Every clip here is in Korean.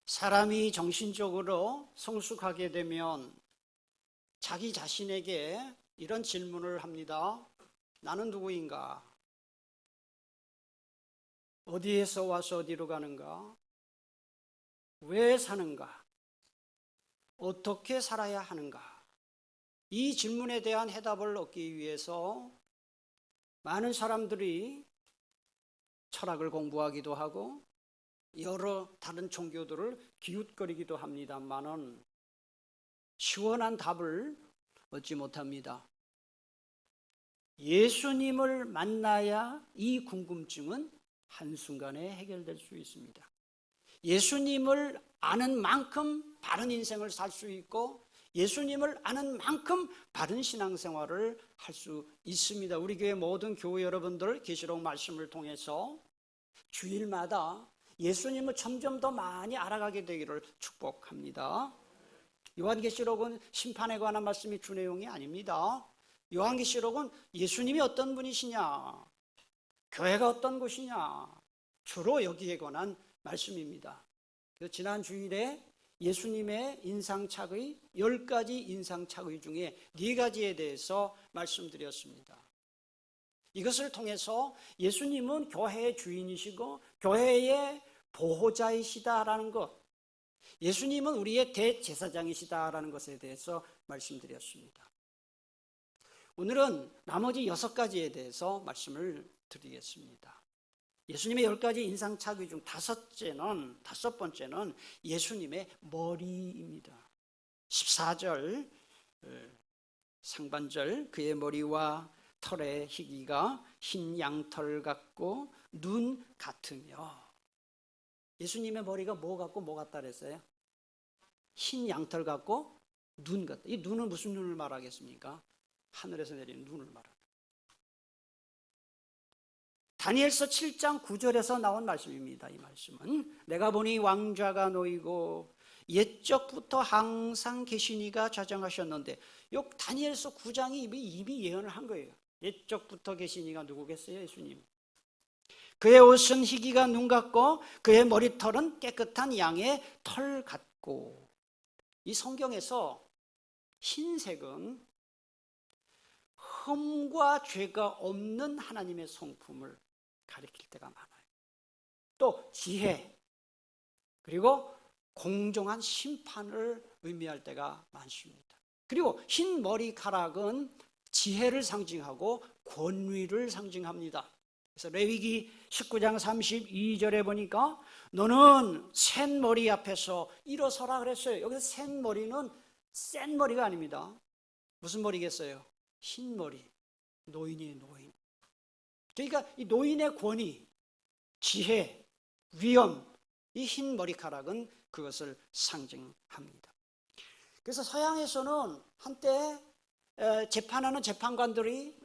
사람이 정신적으로 성숙하게 되면 자기 자신에게 이런 질문을 합니다. 나는 누구인가? 어디에서 와서 어디로 가는가? 왜 사는가? 어떻게 살아야 하는가? 이 질문에 대한 해답을 얻기 위해서 많은 사람들이 철학을 공부하기도 하고 여러 다른 종교들을 기웃거리기도 합니다만은 시원한 답을 얻지 못합니다. 예수님을 만나야 이 궁금증은 한순간에 해결될 수 있습니다. 예수님을 아는 만큼 바른 인생을 살 수 있고 예수님을 아는 만큼 바른 신앙생활을 할 수 있습니다. 우리 교회 모든 교회 여러분들 계시록 말씀을 통해서 주일마다 예수님을 점점 더 많이 알아가게 되기를 축복합니다. 요한계시록은 심판에 관한 말씀이 주 내용이 아닙니다. 요한계시록은 예수님이 어떤 분이시냐, 교회가 어떤 곳이냐, 주로 여기에 관한 말씀입니다. 그래서 지난 주일에 예수님의 인상착의 10가지 인상착의 중에 4가지에 대해서 말씀드렸습니다. 이것을 통해서 예수님은 교회의 주인이시고 교회의 보호자이시다라는 것, 예수님은 우리의 대제사장이시다라는 것에 대해서 말씀드렸습니다. 오늘은 나머지 6가지에 대해서 말씀을 드리겠습니다. 예수님의 10가지 인상착의 중 5번째는 예수님의 머리입니다. 14절 상반절, 그의 머리와 털의 희기가 흰 양털 같고 눈 같으며. 예수님의 머리가 뭐 같고 뭐 같다 그랬어요? 흰 양털 같고 눈 같다. 이 눈은 무슨 눈을 말하겠습니까? 하늘에서 내리는 눈을 말합니다. 다니엘서 7장 9절에서 나온 말씀입니다. 이 말씀은 내가 보니 왕좌가 놓이고 옛적부터 항상 계시니가 좌정하셨는데, 요 다니엘서 9장이 이미 예언을 한 거예요. 옛적부터 계시니가 누구겠어요? 예수님. 그의 옷은 희기가 눈 같고 그의 머리털은 깨끗한 양의 털 같고. 이 성경에서 흰색은 흠과 죄가 없는 하나님의 성품을 가리킬 때가 많아요. 또 지혜, 그리고 공정한 심판을 의미할 때가 많습니다. 그리고 흰 머리카락은 지혜를 상징하고 권위를 상징합니다. 그래서 레위기 19장 32절에 보니까 너는 센 머리 앞에서 일어서라 그랬어요. 여기서 센 머리는 센 머리가 아닙니다. 무슨 머리겠어요? 흰 머리, 노인이에요, 노인. 그러니까 이 노인의 권위, 지혜, 위엄, 이 흰 머리카락은 그것을 상징합니다. 그래서 서양에서는 한때 재판하는 재판관들이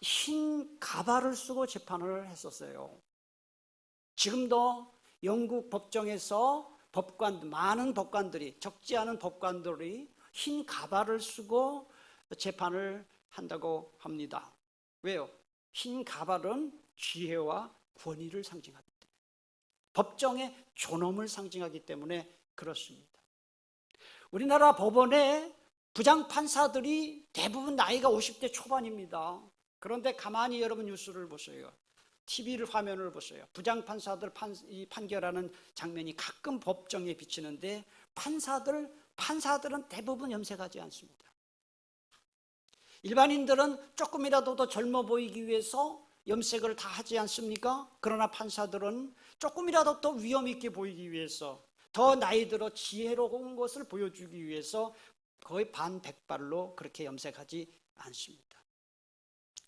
흰 가발을 쓰고 재판을 했었어요. 지금도 영국 법정에서 많은 법관들이, 적지 않은 법관들이 흰 가발을 쓰고 재판을 한다고 합니다. 왜요? 흰 가발은 지혜와 권위를 상징하기 때문에, 법정의 존엄을 상징하기 때문에 그렇습니다. 우리나라 법원의 부장판사들이 대부분 나이가 50대 초반입니다. 그런데 가만히 여러분 뉴스를 보세요. TV를 화면을 보세요. 부장판사들 판결하는 장면이 가끔 법정에 비치는데 판사들은 대부분 염색하지 않습니다. 일반인들은 조금이라도 더 젊어 보이기 위해서 염색을 다 하지 않습니까? 그러나 판사들은 조금이라도 더 위험 있게 보이기 위해서, 더 나이 들어 지혜로운 것을 보여주기 위해서 거의 반백발로 그렇게 염색하지 않습니다.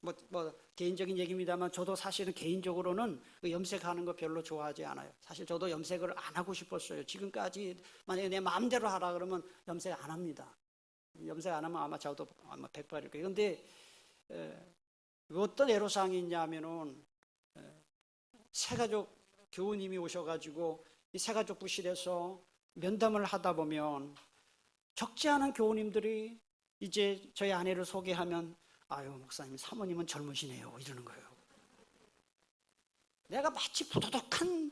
뭐 개인적인 얘기입니다만 저도 사실은 개인적으로는 염색하는 거 별로 좋아하지 않아요. 사실 저도 염색을 안 하고 싶었어요. 지금까지 만약에 내 마음대로 하라 그러면 염색 안 합니다. 염색 안 하면 저도 아마 백발일 거예요. 그런데 어떤 애로사항이 있냐면은 새가족 교우님이 오셔가지고 이 새가족 부실에서 면담을 하다 보면 적지 않은 교우님들이 이제 저희 아내를 소개하면 아유 목사님 사모님은 젊으시네요 이러는 거예요. 내가 마치 부도덕한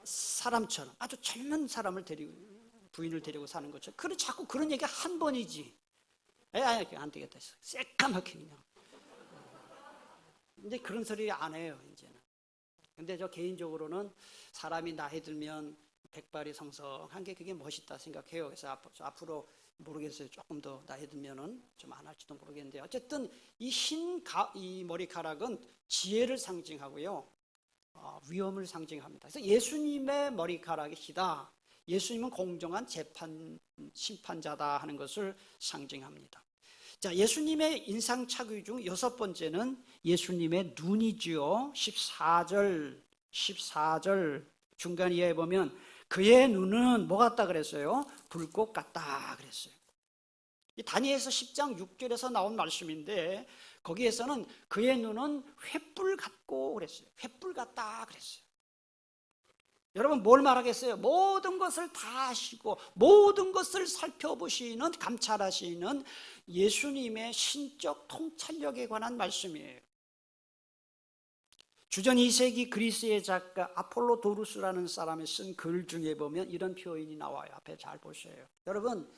사람처럼 아주 젊은 사람을 데리고 부인을 데리고 사는 것처럼 자꾸 그런 얘기 한 번이지. 안 되겠다. 새까맣게 그냥. 근데 그런 소리 안 해요 이제는. 근데 저 개인적으로는 사람이 나이 들면 백발이 성성한 게 그게 멋있다 생각해요. 그래서 앞으로 모르겠어요. 조금 더 나이 들면은 좀 안 할지도 모르겠는데 어쨌든 이 머리카락은 지혜를 상징하고요. 위엄을 상징합니다. 그래서 예수님의 머리카락이시다. 예수님은 공정한 심판자다 하는 것을 상징합니다. 자, 예수님의 인상착의 중 6번째는 예수님의 눈이지요. 14절 중간 이하에 보면 그의 눈은 뭐 같다 그랬어요? 불꽃 같다 그랬어요. 이 다니엘서 10장 6절에서 나온 말씀인데 거기에서는 그의 눈은 횃불 같고 그랬어요. 횃불 같다 그랬어요. 여러분 뭘 말하겠어요? 모든 것을 다 아시고 모든 것을 살펴보시는 감찰하시는 예수님의 신적 통찰력에 관한 말씀이에요. 주전 2세기 그리스의 작가 아폴로도루스라는 사람이 쓴 글 중에 보면 이런 표현이 나와요. 앞에 잘 보세요. 여러분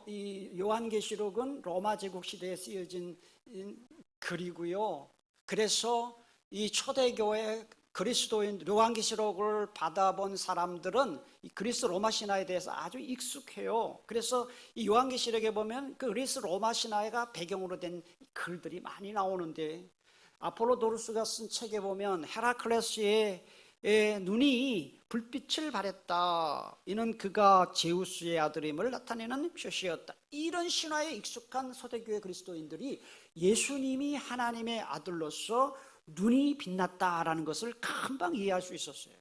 이 요한계시록은 로마 제국 시대에 쓰여진 글이고요. 그래서 이 초대교회 그리스도인 요한계시록을 받아본 사람들은 이 그리스 로마 신화에 대해서 아주 익숙해요. 그래서 이 요한계시록에 보면 그 그리스 로마 신화가 배경으로 된 글들이 많이 나오는데 아폴로도루스가 쓴 책에 보면 헤라클레스의 눈이 불빛을 발했다. 이는 그가 제우스의 아들임을 나타내는 표시였다. 이런 신화에 익숙한 초대교회 그리스도인들이 예수님이 하나님의 아들로서 눈이 빛났다라는 것을 금방 이해할 수 있었어요.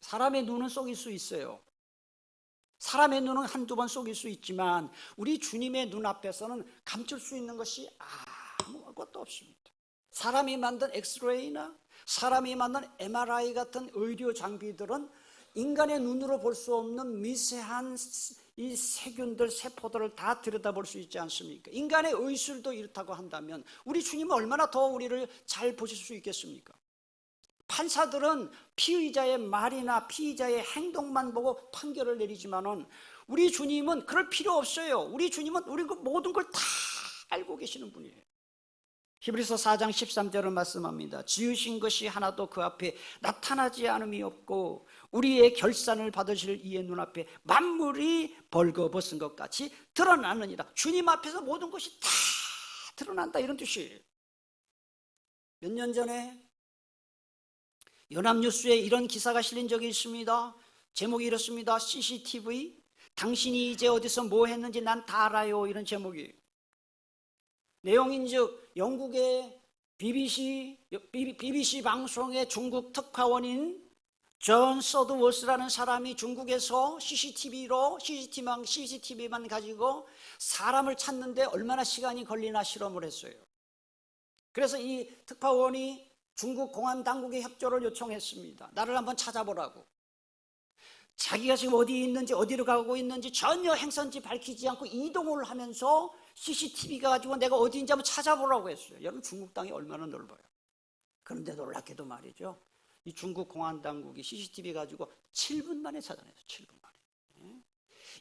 사람의 눈은 속일 수 있어요. 사람의 눈은 한두 번 속일 수 있지만 우리 주님의 눈앞에서는 감출 수 있는 것이 아무것도 없습니다. 사람이 만든 엑스레이나 사람이 만든 MRI 같은 의료 장비들은 인간의 눈으로 볼 수 없는 미세한 이 세균들, 세포들을 다 들여다볼 수 있지 않습니까? 인간의 의술도 이렇다고 한다면 우리 주님은 얼마나 더 우리를 잘 보실 수 있겠습니까? 판사들은 피의자의 말이나 피의자의 행동만 보고 판결을 내리지만은 우리 주님은 그럴 필요 없어요. 우리 주님은 우리 모든 걸 다 알고 계시는 분이에요. 히브리서 4장 13절을 말씀합니다. 지으신 것이 하나도 그 앞에 나타나지 않음이 없고 우리의 결산을 받으실 이의 눈앞에 만물이 벌거벗은 것 같이 드러나느니라. 주님 앞에서 모든 것이 다 드러난다 이런 뜻이에요. 몇 년 전에 연합뉴스에 이런 기사가 실린 적이 있습니다. 제목이 이렇습니다. CCTV 당신이 이제 어디서 뭐 했는지 난 다 알아요. 이런 제목이에요. 내용인즉 영국의 BBC 방송의 중국 특파원인 존 서드워스라는 사람이 중국에서 CCTV만 가지고 사람을 찾는데 얼마나 시간이 걸리나 실험을 했어요. 그래서 이 특파원이 중국 공안 당국의 협조를 요청했습니다. 나를 한번 찾아보라고. 자기가 지금 어디 있는지 어디로 가고 있는지 전혀 행선지 밝히지 않고 이동을 하면서 CCTV가 가지고 내가 어디인지 한번 찾아보라고 했어요. 여러분 중국 땅이 얼마나 넓어요. 그런데 놀랍게도 말이죠. 이 중국 공안 당국이 CCTV 가지고 7분 만에 찾아냈어요. 7분 만에.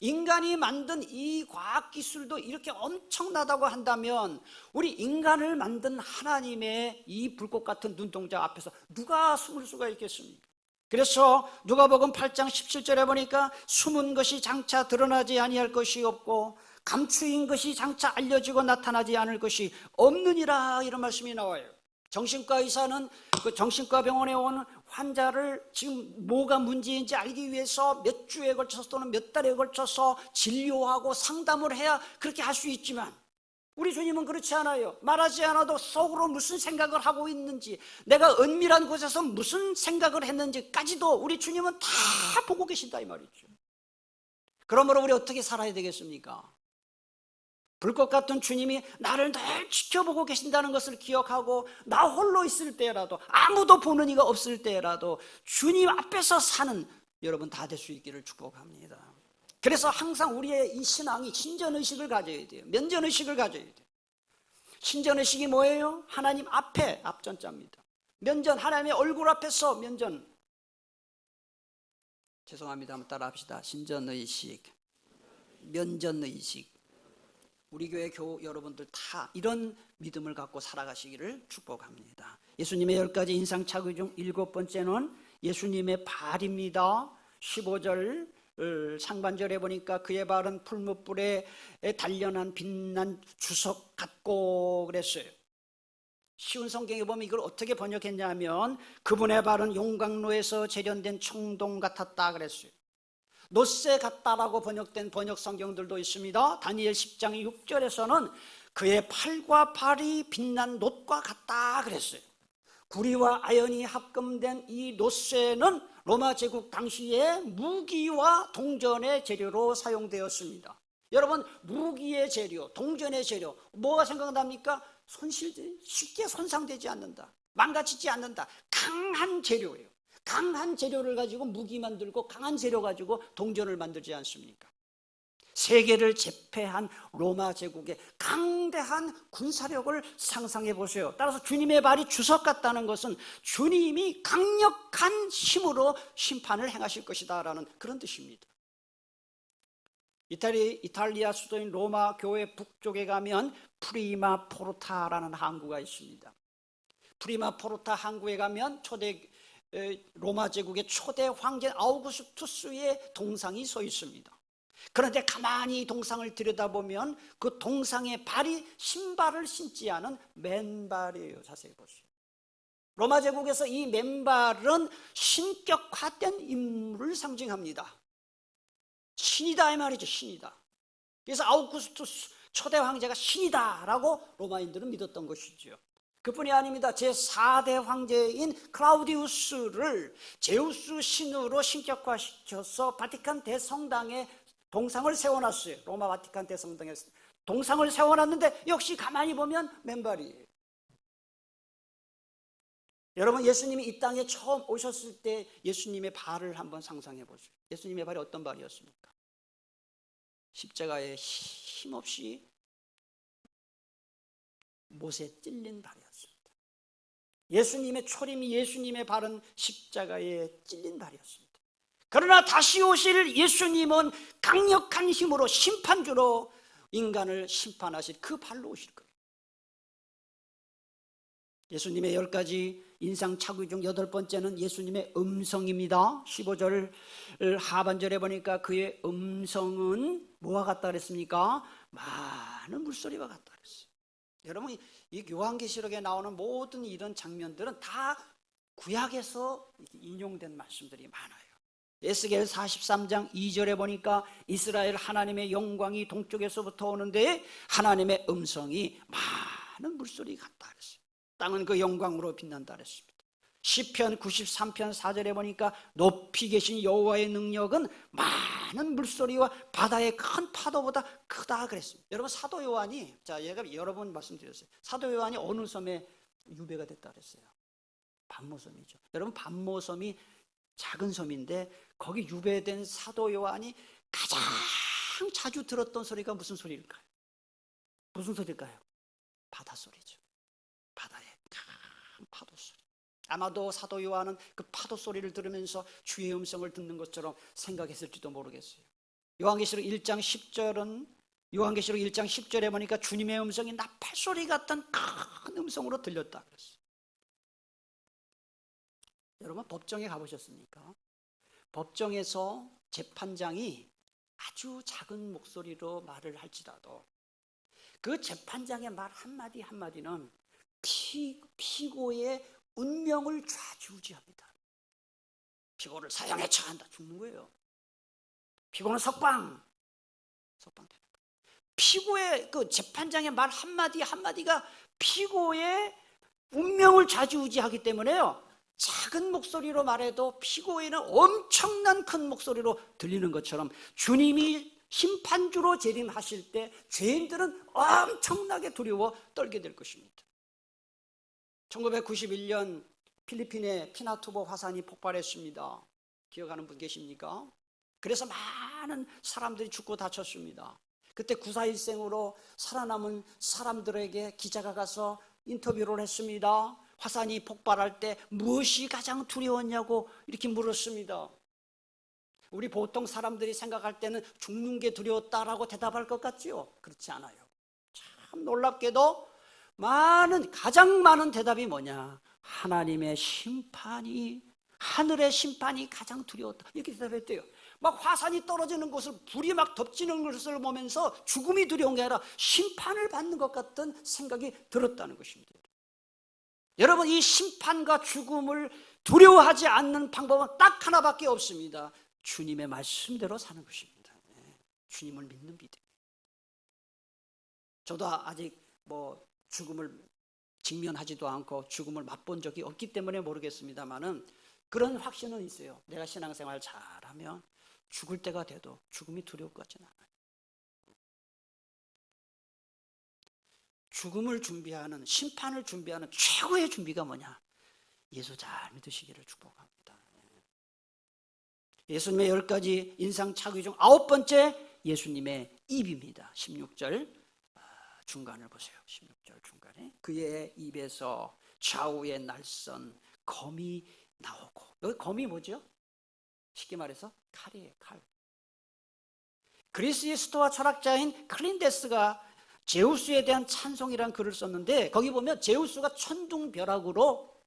인간이 만든 이 과학기술도 이렇게 엄청나다고 한다면 우리 인간을 만든 하나님의 이 불꽃 같은 눈동자 앞에서 누가 숨을 수가 있겠습니까? 그래서 누가복음 8장 17절에 보니까 숨은 것이 장차 드러나지 아니할 것이 없고 감추인 것이 장차 알려지고 나타나지 않을 것이 없느니라 이런 말씀이 나와요. 정신과 의사는 그 정신과 병원에 온 환자를 지금 뭐가 문제인지 알기 위해서 몇 주에 걸쳐서 또는 몇 달에 걸쳐서 진료하고 상담을 해야 그렇게 할 수 있지만 우리 주님은 그렇지 않아요. 말하지 않아도 속으로 무슨 생각을 하고 있는지 내가 은밀한 곳에서 무슨 생각을 했는지까지도 우리 주님은 다 보고 계신다 이 말이죠. 그러므로 우리 어떻게 살아야 되겠습니까? 불꽃 같은 주님이 나를 늘 지켜보고 계신다는 것을 기억하고 나 홀로 있을 때라도 아무도 보는 이가 없을 때라도 주님 앞에서 사는 여러분 다 될 수 있기를 축복합니다. 그래서 항상 우리의 이 신앙이 신전의식을 가져야 돼요. 면전의식을 가져야 돼요. 신전의식이 뭐예요? 하나님 앞에 앞전자입니다. 면전 하나님의 얼굴 앞에서 면전 죄송합니다. 한번 따라합시다. 신전의식, 면전의식. 우리 교회 여러분들 다 이런 믿음을 갖고 살아가시기를 축복합니다. 예수님의 10가지 인상착의 중 7번째는 예수님의 발입니다. 15절 상반절에 보니까 그의 발은 풀무불에 단련한 빛난 주석 같고 그랬어요. 쉬운 성경에 보면 이걸 어떻게 번역했냐면 그분의 발은 용광로에서 재련된 청동 같았다 그랬어요. 노새 같다라고 번역된 번역 성경들도 있습니다. 다니엘 10장 6절에서는 그의 팔과 발이 빛난 놋과 같다 그랬어요. 구리와 아연이 합금된 이 노쇠는 로마 제국 당시에 무기와 동전의 재료로 사용되었습니다. 여러분, 무기의 재료, 동전의 재료, 뭐가 생각납니까? 쉽게 손상되지 않는다, 망가지지 않는다, 강한 재료예요. 강한 재료를 가지고 무기 만들고 강한 재료 가지고 동전을 만들지 않습니까? 세계를 제패한 로마 제국의 강대한 군사력을 상상해 보세요. 따라서 주님의 발이 주석 같다는 것은 주님이 강력한 힘으로 심판을 행하실 것이다 라는 그런 뜻입니다. 이탈리아 수도인 로마 교회 북쪽에 가면 프리마 포르타라는 항구가 있습니다. 프리마 포르타 항구에 가면 로마 제국의 초대 황제 아우구스투스의 동상이 서 있습니다. 그런데 가만히 동상을 들여다보면 그 동상의 발이 신발을 신지 않은 맨발이에요. 자세히 보세요. 로마 제국에서 이 맨발은 신격화된 인물을 상징합니다. 신이다 이 말이죠. 신이다. 그래서 아우구스투스 초대 황제가 신이다라고 로마인들은 믿었던 것이죠. 그뿐이 아닙니다. 제4대 황제인 클라우디우스를 제우스 신으로 신격화시켜서 바티칸 대성당에 동상을 세워놨어요. 로마 바티칸 대성당에 동상을 세워놨는데 역시 가만히 보면 맨발이에요. 여러분, 예수님이 이 땅에 처음 오셨을 때 예수님의 발을 한번 상상해 보세요. 예수님의 발이 어떤 발이었습니까? 십자가에 힘없이 못에 찔린 발이었습니다. 예수님의 초림이 예수님의 발은 십자가에 찔린 발이었습니다. 그러나 다시 오실 예수님은 강력한 힘으로 심판주로 인간을 심판하실 그 발로 오실 거예요. 예수님의 10가지 인상착의 중 8번째는 예수님의 음성입니다. 15절 하반절에 보니까 그의 음성은 뭐와 같다 그랬습니까? 많은 물소리와 같다 그랬어요. 여러분, 이 요한계시록에 나오는 모든 이런 장면들은 다 구약에서 인용된 말씀들이 많아요. 에스겔 43장 2절에 보니까 이스라엘 하나님의 영광이 동쪽에서부터 오는데 하나님의 음성이 많은 물소리 같다 그랬어요. 땅은 그 영광으로 빛난다 그랬습니다. 시편 93편 4절에 보니까 높이 계신 여호와의 능력은 많은 물소리와 바다의 큰 파도보다 크다 그랬습니다. 여러분, 사도 요한이, 얘가 여러 번 말씀드렸어요. 사도 요한이 어느 섬에 유배가 됐다 그랬어요? 반모섬이죠. 여러분, 반모섬이 작은 섬인데 거기 유배된 사도 요한이 가장 자주 들었던 소리가 무슨 소리일까요? 무슨 소리일까요? 바다 소리죠. 바다의 큰 파도 소리. 아마도 사도 요한은 그 파도 소리를 들으면서 주의 음성을 듣는 것처럼 생각했을지도 모르겠어요. 요한계시록 1장 10절에 보니까 주님의 음성이 나팔 소리 같은 큰 음성으로 들렸다 그랬어요. 여러분, 법정에 가보셨습니까? 법정에서 재판장이 아주 작은 목소리로 말을 할지라도 그 재판장의 말 한마디 한마디는 피고의 운명을 좌지우지합니다. 피고를 사형에 처한다, 죽는 거예요. 피고는 석방되는 거예요. 피고의 그 재판장의 말 한마디 한마디가 피고의 운명을 좌지우지하기 때문에요, 작은 목소리로 말해도 피고에는 엄청난 큰 목소리로 들리는 것처럼 주님이 심판주로 재림하실 때 죄인들은 엄청나게 두려워 떨게 될 것입니다. 1991년 필리핀에 피나투보 화산이 폭발했습니다. 기억하는 분 계십니까? 그래서 많은 사람들이 죽고 다쳤습니다. 그때 구사일생으로 살아남은 사람들에게 기자가 가서 인터뷰를 했습니다. 화산이 폭발할 때 무엇이 가장 두려웠냐고 이렇게 물었습니다. 우리 보통 사람들이 생각할 때는 죽는 게 두려웠다라고 대답할 것 같지요? 그렇지 않아요. 참 놀랍게도 가장 많은 대답이 뭐냐? 하나님의 심판이, 하늘의 심판이 가장 두려웠다, 이렇게 대답했대요. 막 화산이 떨어지는 것을, 불이 막 덮치는 것을 보면서 죽음이 두려운 게 아니라 심판을 받는 것 같은 생각이 들었다는 것입니다. 여러분, 이 심판과 죽음을 두려워하지 않는 방법은 딱 하나밖에 없습니다. 주님의 말씀대로 사는 것입니다. 주님을 믿는 믿음. 저도 아직 죽음을 직면하지도 않고 죽음을 맛본 적이 없기 때문에 모르겠습니다만은 그런 확신은 있어요. 내가 신앙생활 잘하면 죽을 때가 돼도 죽음이 두려울 것 같지는 않아요. 죽음을 준비하는, 심판을 준비하는 최고의 준비가 뭐냐? 예수 잘 믿으시기를 축복합니다. 예수님의 10가지 인상착의 중 9번째, 예수님의 입입니다. 16절 중간을 보세요. 16절 중간에 그의 입에서 좌우의 날선 검이 나오고, 여기 검이 뭐죠? 쉽게 말해서 칼이에요. 칼. 그리스의 스토아 철학자인 클린데스가 제우스에 대한 찬송이라는 글을 썼는데, 거기 보면 제우스가 천둥벼락으로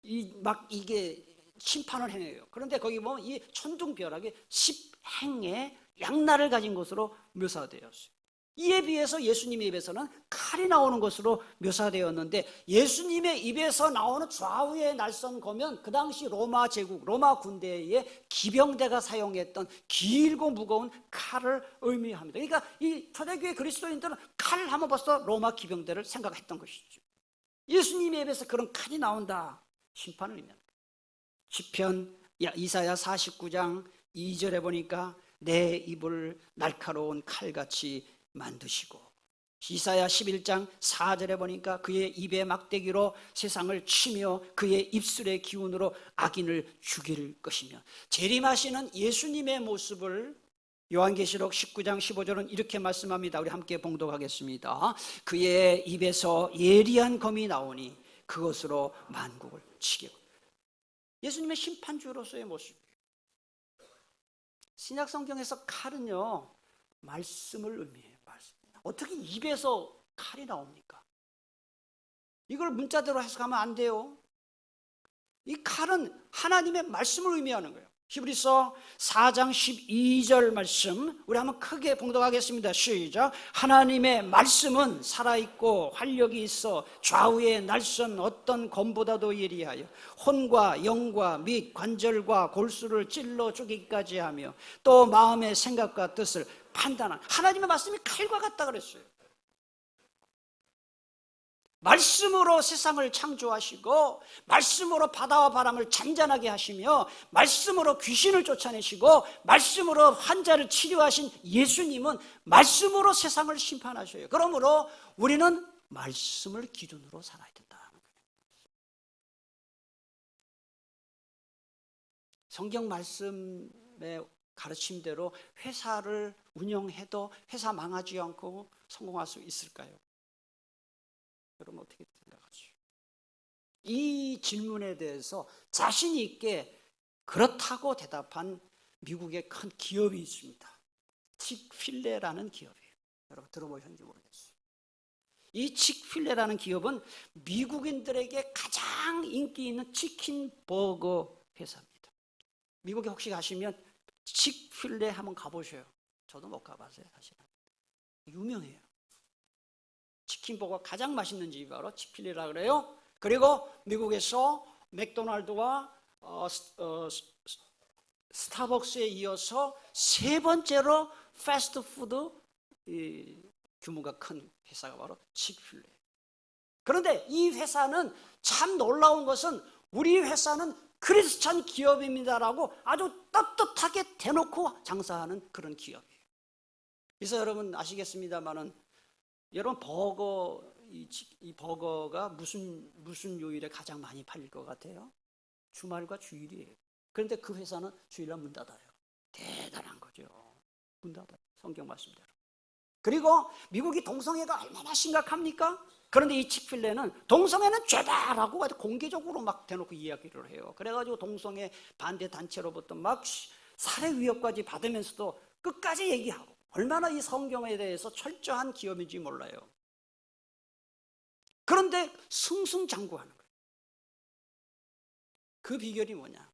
이게 심판을 행해요. 그런데 거기 보면 이 천둥벼락이 10행의 양날을 가진 것으로 묘사되었어요. 이에 비해서 예수님의 입에서는 칼이 나오는 것으로 묘사되었는데, 예수님의 입에서 나오는 좌우의 날선 검은 그 당시 로마 제국, 로마 군대의 기병대가 사용했던 길고 무거운 칼을 의미합니다. 그러니까 이 초대교회 그리스도인들은 칼 하면 벌써 로마 기병대를 생각했던 것이죠. 예수님의 입에서 그런 칼이 나온다, 심판을 의미합니다. 시편 이사야 49장 2절에 보니까 내 입을 날카로운 칼같이 만드시고, 이사야 11장 4절에 보니까 그의 입의 막대기로 세상을 치며 그의 입술의 기운으로 악인을 죽일 것이며, 재림하시는 예수님의 모습을 요한계시록 19장 15절은 이렇게 말씀합니다. 우리 함께 봉독하겠습니다. 그의 입에서 예리한 검이 나오니 그것으로 만국을 치겠고. 예수님의 심판주로서의 모습이에요. 신약 성경에서 칼은요, 말씀을 의미해요. 말씀. 어떻게 입에서 칼이 나옵니까? 이걸 문자대로 해석하면 안 돼요. 이 칼은 하나님의 말씀을 의미하는 거예요. 히브리서 4장 12절 말씀 우리 한번 크게 봉독하겠습니다. 시작. 하나님의 말씀은 살아있고 활력이 있어 좌우의 날선 어떤 검보다도 예리하여 혼과 영과 및 관절과 골수를 찔러 쪼개기까지 하며 또 마음의 생각과 뜻을 판단하는, 하나님의 말씀이 칼과 같다 그랬어요. 말씀으로 세상을 창조하시고, 말씀으로 바다와 바람을 잔잔하게 하시며, 말씀으로 귀신을 쫓아내시고, 말씀으로 환자를 치료하신 예수님은 말씀으로 세상을 심판하셔요. 그러므로 우리는 말씀을 기준으로 살아야 된다는 거예요. 성경 말씀의 가르침대로 회사를 운영해도 회사 망하지 않고 성공할 수 있을까요? 여러분 어떻게 생각하죠? 이 질문에 대해서 자신 있게 그렇다고 대답한 미국의 큰 기업이 있습니다. 칙필레라는 기업이에요. 여러분 들어보셨는지 모르겠어요. 이 칙필레라는 기업은 미국인들에게 가장 인기 있는 치킨 버거 회사입니다. 미국에 혹시 가시면 칙필레 한번 가보셔요. 저도 못 가봤어요, 사실은. 유명해요. 치킨버거가 가장 맛있는 집이 바로 칙필레라 그래요. 그리고 미국에서 맥도날드와 스타벅스에 이어서 세 번째로 패스트푸드 규모가 큰 회사가 바로 칙필레. 그런데 이 회사는 참 놀라운 것은 우리 회사는 크리스찬 기업입니다라고 아주 떳떳하게 대놓고 장사하는 그런 기업이에요. 그래서 여러분 아시겠습니다만은, 여러분 이 버거가 무슨 요일에 가장 많이 팔릴 것 같아요? 주말과 주일이에요. 그런데 그 회사는 주일날 문 닫아요. 대단한 거죠. 문 닫아요. 성경 말씀대로. 그리고 미국이 동성애가 얼마나 심각합니까? 그런데 이 칙필레는 동성애는 죄다라고 공개적으로 막 대놓고 이야기를 해요. 그래가지고 동성애 반대 단체로부터 막 살해 위협까지 받으면서도 끝까지 얘기하고, 얼마나 이 성경에 대해서 철저한 기업인지 몰라요. 그런데 승승장구하는 거예요. 그 비결이 뭐냐?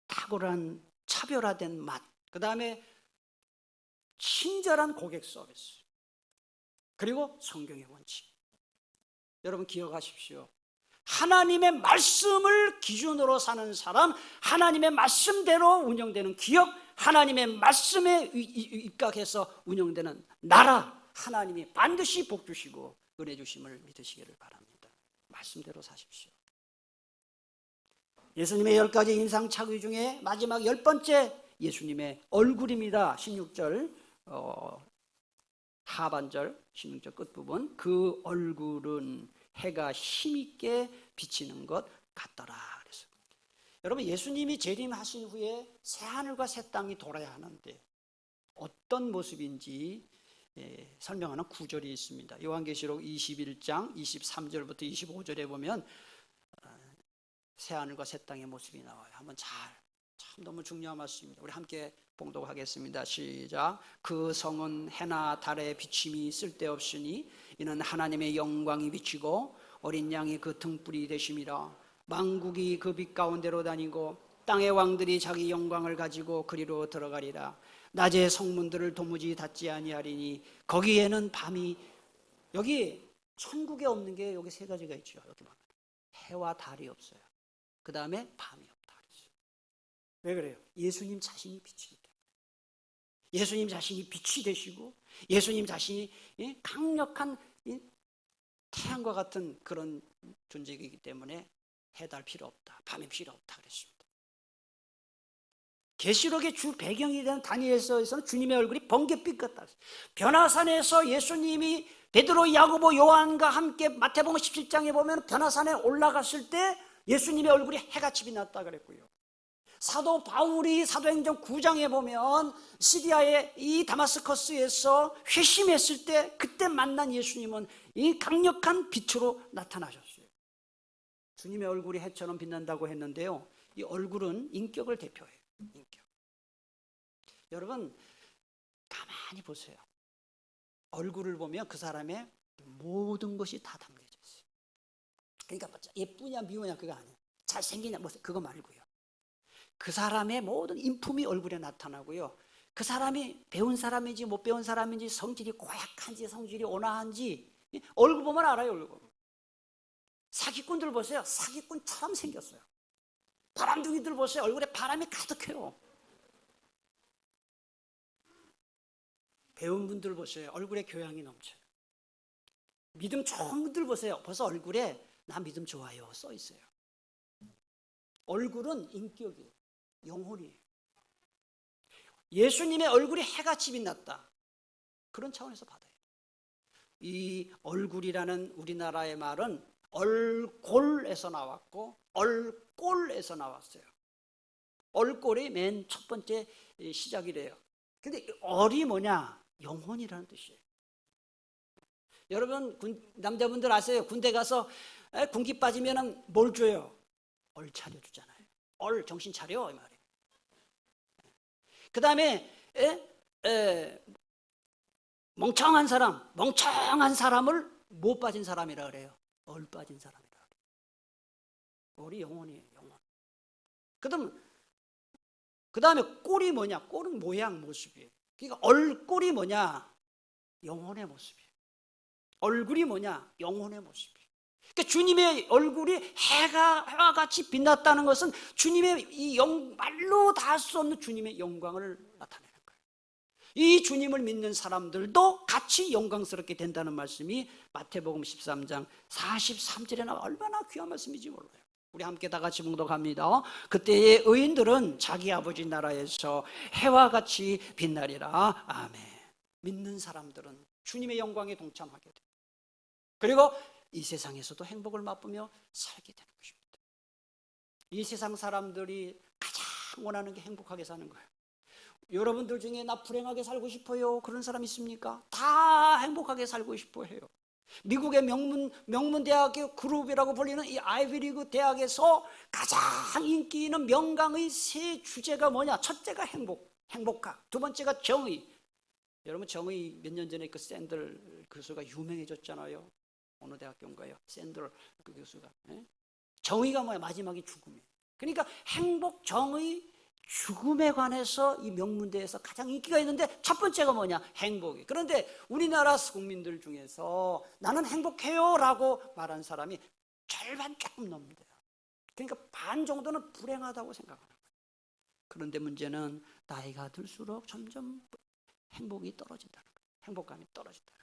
탁월한 차별화된 맛, 그 다음에 친절한 고객 서비스, 그리고 성경의 원칙. 여러분 기억하십시오. 하나님의 말씀을 기준으로 사는 사람, 하나님의 말씀대로 운영되는 기업, 하나님의 말씀에 입각해서 운영되는 나라, 하나님이 반드시 복 주시고 은혜 주심을 믿으시기를 바랍니다. 말씀대로 사십시오. 예수님의 10가지 인상착의 중에 마지막 10번째 예수님의 얼굴입니다. 16절 하반절 16절 끝부분, 그 얼굴은 해가 힘있게 비치는 것 같더라. 그래서 여러분, 예수님이 재림하신 후에 새하늘과 새 땅이 돌아야 하는데 어떤 모습인지 설명하는 구절이 있습니다. 요한계시록 21장 23절부터 25절에 보면 새하늘과 새 땅의 모습이 나와요. 한번 참 너무 중요한 말씀입니다. 우리 함께 봉독하겠습니다. 시작. 그 성은 해나 달의 비침이 쓸데없으니 이는 하나님의 영광이 비치고 어린 양이 그 등불이 되심이라. 만국이 그 빛 가운데로 다니고 땅의 왕들이 자기 영광을 가지고 그리로 들어가리라. 낮의 성문들을 도무지 닫지 아니하리니 거기에는 밤이, 여기 천국에 없는 게 여기 세 가지가 있죠. 여기 보면 해와 달이 없어요. 그 다음에 밤이 없다 그랬어요. 왜 그래요? 예수님 자신이 빛이기 때문에. 예수님 자신이 빛이 되시고 예수님 자신이 강력한 태양과 같은 그런 존재이기 때문에 해달 필요 없다, 밤이 필요 없다 그랬습니다. 계시록의 주 배경이 된 다니엘서에서는 주님의 얼굴이 번갯빛 같다. 변화산에서 예수님이 베드로, 야고보, 요한과 함께 마태복음 17장에 보면 변화산에 올라갔을 때 예수님의 얼굴이 해같이 빛났다 그랬고요. 사도 바울이 사도행전 9장에 보면 시리아의 이 다마스커스에서 회심했을 때 그때 만난 예수님은 이 강력한 빛으로 나타나셨어요. 주님의 얼굴이 해처럼 빛난다고 했는데요, 이 얼굴은 인격을 대표해요. 인격. 여러분 가만히 보세요. 얼굴을 보면 그 사람의 모든 것이 다 담겨져 있어요. 그러니까 예쁘냐 미우냐 그거 아니에요. 잘생기냐 뭐 그거 말고요. 그 사람의 모든 인품이 얼굴에 나타나고요. 그 사람이 배운 사람인지 못 배운 사람인지, 성질이 고약한지 성질이 온화한지 얼굴 보면 알아요. 얼굴. 사기꾼들 보세요. 사기꾼처럼 생겼어요. 바람둥이들 보세요. 얼굴에 바람이 가득해요. 배운 분들 보세요. 얼굴에 교양이 넘쳐요. 믿음 좋은 분들 보세요. 벌써 얼굴에 나 믿음 좋아요 써 있어요. 얼굴은 인격이에요. 영혼이에요. 예수님의 얼굴이 해같이 빛났다. 그런 차원에서 받아요. 이 얼굴이라는 우리나라의 말은 얼골에서 나왔고 얼꼴에서 나왔어요. 얼꼴이 맨 첫 번째 시작이래요. 근데 얼이 뭐냐? 영혼이라는 뜻이에요. 여러분 남자분들 아세요? 군대 가서 군기 빠지면 뭘 줘요? 얼 차려주잖아요. 얼 정신 차려 이 말이에요. 그 다음에 멍청한 사람을 못 빠진 사람이라 그래요. 얼 빠진 사람이라 그래요. 얼이 영혼이에요. 영혼. 그 다음에 꼴이 뭐냐? 꼴은 모양 모습이에요. 그러니까 얼꼴이 뭐냐? 영혼의 모습이에요. 얼굴이 뭐냐? 영혼의 모습이에요. 그러니까 주님의 얼굴이 해와 같이 빛났다는 것은 주님의 이 말로 다 할 수 없는 주님의 영광을 나타내는 거예요. 이 주님을 믿는 사람들도 같이 영광스럽게 된다는 말씀이 마태복음 13장 43절에 나와. 얼마나 귀한 말씀인지 몰라요. 우리 함께 다 같이 봉독합니다. 그때의 의인들은 자기 아버지 나라에서 해와 같이 빛나리라. 아멘. 믿는 사람들은 주님의 영광에 동참하게 돼요. 그리고 이 세상에서도 행복을 맛보며 살게 되는 것입니다. 이 세상 사람들이 가장 원하는 게 행복하게 사는 거예요. 여러분들 중에 나 불행하게 살고 싶어요 그런 사람 있습니까? 다 행복하게 살고 싶어 해요. 미국의 명문 대학의 그룹이라고 불리는 이 아이비리그 대학에서 가장 인기 있는 명강의 세 주제가 뭐냐? 첫째가 행복학. 두 번째가 정의. 여러분 정의 몇 년 전에 그 샌들 교수가 유명해졌잖아요. 어느 대학교인가요? 샌들 그 교수가. 정의가 뭐야? 마지막이 죽음이에요. 그러니까 행복, 정의, 죽음에 관해서 이 명문대에서 가장 인기가 있는데 첫 번째가 뭐냐? 행복이. 그런데 우리나라 국민들 중에서 나는 행복해요 라고 말한 사람이 절반 조금 넘는데요. 그러니까 반 정도는 불행하다고 생각하는 거예요. 그런데 문제는 나이가 들수록 점점 행복이 떨어진다는 거예요. 행복감이 떨어진다는 거예요.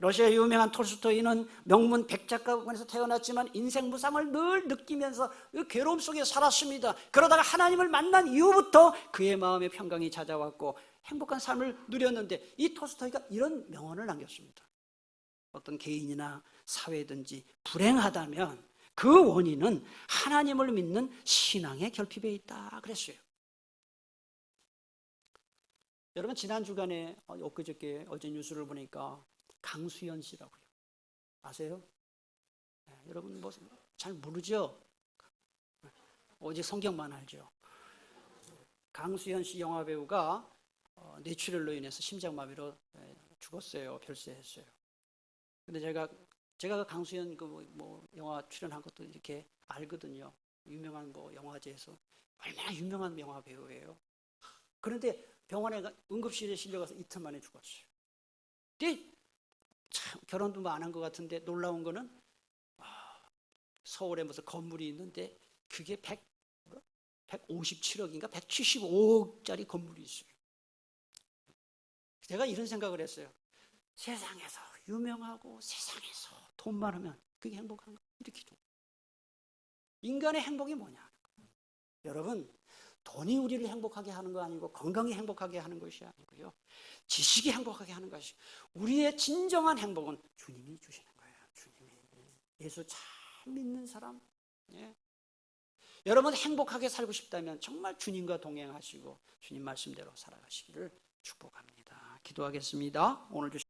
러시아의 유명한 톨스토이는 명문 백작가군에서 태어났지만 인생 무상을 늘 느끼면서 괴로움 속에 살았습니다. 그러다가 하나님을 만난 이후부터 그의 마음에 평강이 찾아왔고 행복한 삶을 누렸는데 이 톨스토이가 이런 명언을 남겼습니다. 어떤 개인이나 사회든지 불행하다면 그 원인은 하나님을 믿는 신앙의 결핍에 있다 그랬어요. 여러분 지난 주간에 엊그저께 어제 뉴스를 보니까 강수연 씨라고요. 아세요? 네, 여러분 뭐 잘 모르죠? 오직 성경만 알죠. 강수연 씨 영화배우가 뇌출혈로 인해서 심장마비로 죽었어요. 별세했어요. 근데 제가 강수연 뭐 영화 출연한 것도 이렇게 알거든요. 유명한 뭐 영화제에서 얼마나 유명한 영화배우예요. 그런데 병원에 응급실에 실려가서 이틀 만에 죽었어요. 근데 참 결혼도 안 한 것 같은데 놀라운 거는 서울에 무슨 건물이 있는데 그게 157억인가 175억짜리 건물이 있어요. 제가 이런 생각을 했어요. 세상에서 유명하고 세상에서 돈 많으면 그게 행복한가? 이렇게 좀. 인간의 행복이 뭐냐? 여러분 돈이 우리를 행복하게 하는 거 아니고 건강이 행복하게 하는 것이 아니고요. 지식이 행복하게 하는 것이 우리의 진정한 행복은 주님이 주시는 거예요. 주님이. 예수 잘 믿는 사람. 예. 여러분 행복하게 살고 싶다면 정말 주님과 동행하시고 주님 말씀대로 살아가시기를 축복합니다. 기도하겠습니다. 오늘 주신